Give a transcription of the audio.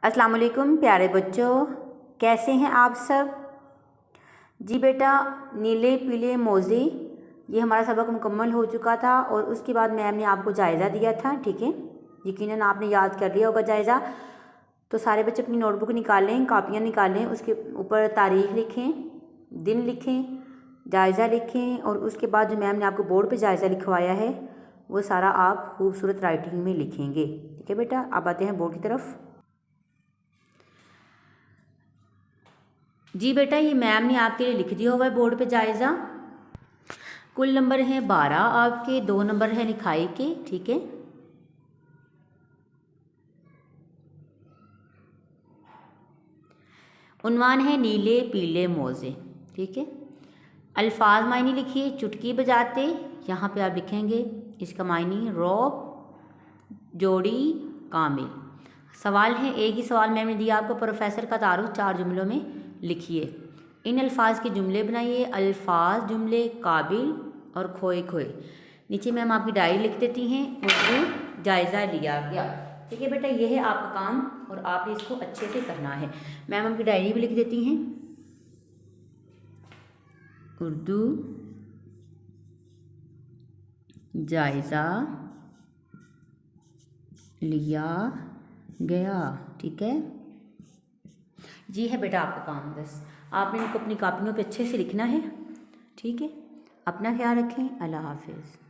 अस्सलाम वालेकुम प्यारे बच्चों, कैसे हैं आप सब। जी बेटा, नीले पीले मोज़े, ये हमारा सबक मुकम्मल हो चुका था और उसके बाद मैम ने आपको जायज़ा दिया था। ठीक है, यकीनन आपने याद कर लिया होगा जायज़ा। तो सारे बच्चे अपनी नोटबुक निकालें, कापियाँ निकालें, उसके ऊपर तारीख़ लिखें, दिन लिखें, जायज़ा लिखें और उसके बाद जो मैम ने आपको बोर्ड पे जायज़ा लिखवाया है वो सारा आप खूबसूरत राइटिंग में लिखेंगे। ठीक है बेटा, अब आते हैं बोर्ड की तरफ। जी बेटा, ये मैम ने आपके लिए लिख दिया हुआ है बोर्ड पे जायज़ा। कुल नंबर हैं 12 आपके, 2 नंबर हैं लिखाई के। ठीक है, उन्वान है नीले पीले मोज़े। ठीक है, अल्फाज मायने लिखिए। चुटकी बजाते, यहाँ पे आप लिखेंगे इसका मायने रौब, जोड़ी, कामिल। सवाल है, एक ही सवाल मैंने दिया आपको, प्रोफेसर का तारुफ 4 जुमलों में लिखिए। इन अल्फाज के जुमले बनाइए। अल्फाज, जुमले, काबिल और खोए खोए। नीचे मैम आपकी डायरी लिख देती हैं, उर्दू जायज़ा लिया गया। ठीक है बेटा, यह है आपका काम और आपने इसको अच्छे से करना है। मैम आपकी डायरी भी लिख देती हैं, उर्दू जायज़ा लिया गया। ठीक है, ये है बेटा आपका काम। बस आपने इनको अपनी कापियों पे अच्छे से लिखना है। ठीक है, अपना ख्याल रखें। अल्लाह हाफिज़।